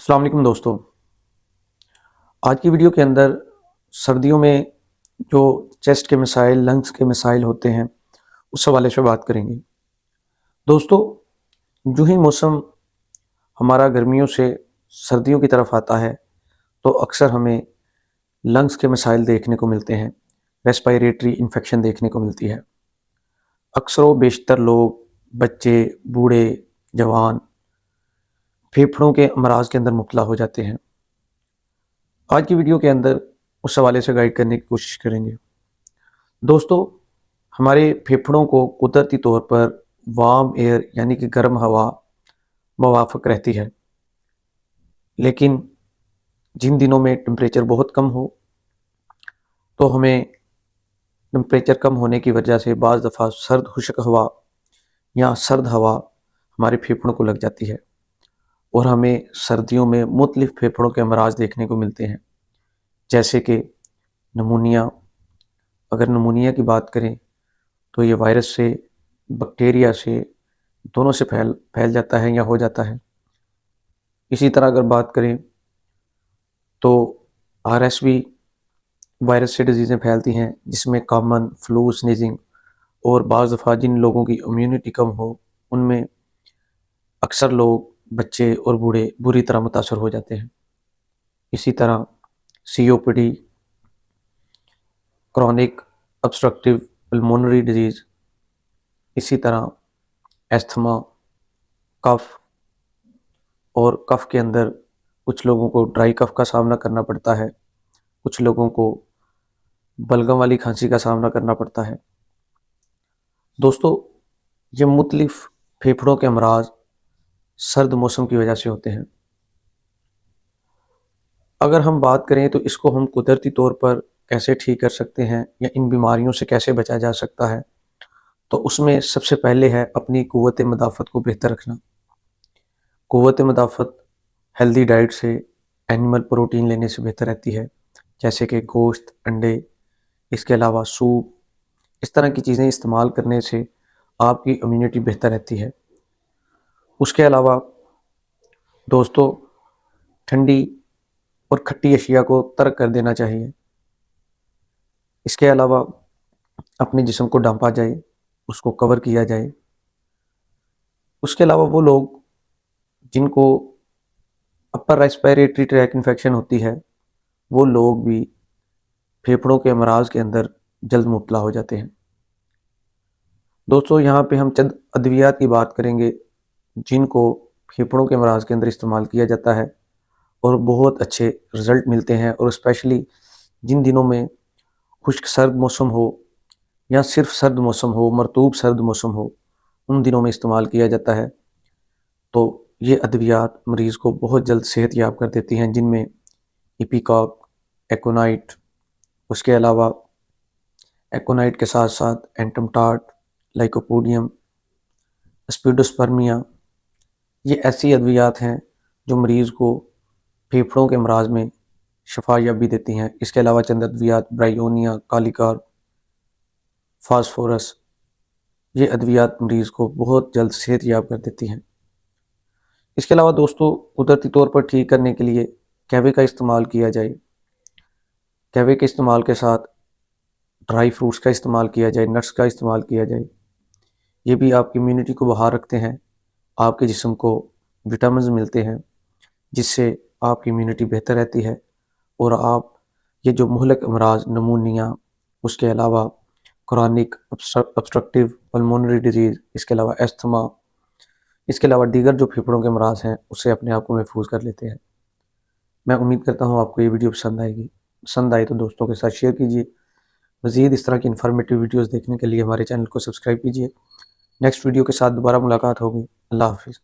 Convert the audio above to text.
अस्सलाम वालेकुम दोस्तों। आज की वीडियो के अंदर सर्दियों में जो चेस्ट के मसाइल, लंग्स के मसाइल होते हैं, उस हवाले से बात करेंगे। दोस्तों, जो ही मौसम हमारा गर्मियों से सर्दियों की तरफ आता है, तो अक्सर हमें लंग्स के मसाइल देखने को मिलते हैं, रेस्पिरेटरी इन्फेक्शन देखने को मिलती है। अक्सर व बेशतर लोग, बच्चे, बूढ़े, जवान फेफड़ों के अमराज के अंदर मुब्तला हो जाते हैं। आज की वीडियो के अंदर उस हवाले से गाइड करने की कोशिश करेंगे। दोस्तों, हमारे फेफड़ों को कुदरती तौर पर वार्म एयर यानी कि गर्म हवा मुवाफ़िक रहती है, लेकिन जिन दिनों में टेम्परेचर बहुत कम हो, तो हमें टेम्परेचर कम होने की वजह से बाज़ दफ़ा सर्द खुश्क हवा या सर्द हवा हमारे फेफड़ों को लग जाती है और हमें सर्दियों में मुख्तलिफ़ फेफड़ों के अमराज देखने को मिलते हैं, जैसे कि नमूनिया। अगर नमूनिया की बात करें तो ये वायरस से, बैक्टीरिया से, दोनों से फैल जाता है या हो जाता है। इसी तरह अगर बात करें तो आरएसवी वायरस से डिजीज़ें फैलती हैं, जिसमें कॉमन फ्लू, स्नीजिंग और बाज़ दफ़ा जिन लोगों की इम्यूनिटी कम हो, उनमें अक्सर लोग, बच्चे और बूढ़े बुरी तरह मुतासर हो जाते हैं। इसी तरह COPD, chronic obstructive pulmonary disease, इसी तरह एस्थमा, कफ़, और कफ़ के अंदर कुछ लोगों को ड्राई कफ़ का सामना करना पड़ता है, कुछ लोगों को बलगम वाली खांसी का सामना करना पड़ता है। दोस्तों, ये मुख्तलिफ़ फेफड़ों के अमराज सर्द मौसम की वजह से होते हैं। अगर हम बात करें तो इसको हम कुदरती तौर पर कैसे ठीक कर सकते हैं या इन बीमारियों से कैसे बचा जा सकता है, तो उसमें सबसे पहले है अपनी क़ुव्वत मदाफ़त को बेहतर रखना। क़ुव्वत मदाफ़त हेल्दी डाइट से, एनिमल प्रोटीन लेने से बेहतर रहती है, जैसे कि गोश्त, अंडे, इसके अलावा सूप। इस तरह की चीज़ें इस्तेमाल करने से आपकी इम्यूनिटी बेहतर रहती है। उसके अलावा दोस्तों, ठंडी और खट्टी अशिया को तर्क कर देना चाहिए। इसके अलावा अपने जिस्म को ढांपा जाए, उसको कवर किया जाए। उसके अलावा वो लोग जिनको अपर रेस्पिरेटरी ट्रैक इन्फेक्शन होती है, वो लोग भी फेफड़ों के अमराज के अंदर जल्द मुब्तला हो जाते हैं। दोस्तों, यहाँ पे हम चंद अद्वियात की बात करेंगे जिनको फेफड़ों के अमराज के अंदर इस्तेमाल किया जाता है और बहुत अच्छे रिज़ल्ट मिलते हैं, और स्पेशली जिन दिनों में खुश्क सर्द मौसम हो या सिर्फ सर्द मौसम हो, मरतूब सर्द मौसम हो, उन दिनों में इस्तेमाल किया जाता है। तो ये अद्वियात मरीज़ को बहुत जल्द सेहत याब कर देती हैं, जिनमें इपिकॉक, एकोनाइट, उसके अलावा एकोनाइट के साथ साथ एंटमटार्ट, लाइकोपोडियम, स्पीडोस्पर्मिया। ये ऐसी अद्वियात हैं जो मरीज़ को फेफड़ों के अमराज में शफा याबी देती हैं। इसके अलावा चंद अद्वियात ब्रायोनिया, कालीकार, फास्फोरस, ये अद्वियात मरीज़ को बहुत जल्द सेहत याब कर देती हैं। इसके अलावा दोस्तों, कुदरती तौर पर ठीक करने के लिए कहवे का इस्तेमाल किया जाए। कहवे के इस्तेमाल के साथ ड्राई फ्रूट्स का इस्तेमाल किया जाए, नट्स का इस्तेमाल किया जाए। ये भी आपकी इम्यूनिटी को बहाल रखते हैं, आपके जिस्म को विटामिन्स मिलते हैं, जिससे आपकी इम्यूनिटी बेहतर रहती है और आप ये जो मुहलक अमराज, नमूनिया, उसके अलावा क्रॉनिक ऑब्स्ट्रक्टिव पल्मोनरी डिजीज़, इसके अलावा एस्थमा, इसके अलावा दीगर जो फेफड़ों के अमराज हैं, उससे अपने आप को महफूज कर लेते हैं। मैं उम्मीद करता हूँ आपको ये वीडियो पसंद आएगी। पसंद आई तो दोस्तों के साथ शेयर कीजिए। मज़ीद इस तरह की इन्फॉर्मेटिव वीडियोज़ देखने के लिए हमारे चैनल को सब्सक्राइब कीजिए। नेक्स्ट वीडियो के साथ दोबारा मुलाकात होगी। अल्लाह हाफ़िज़।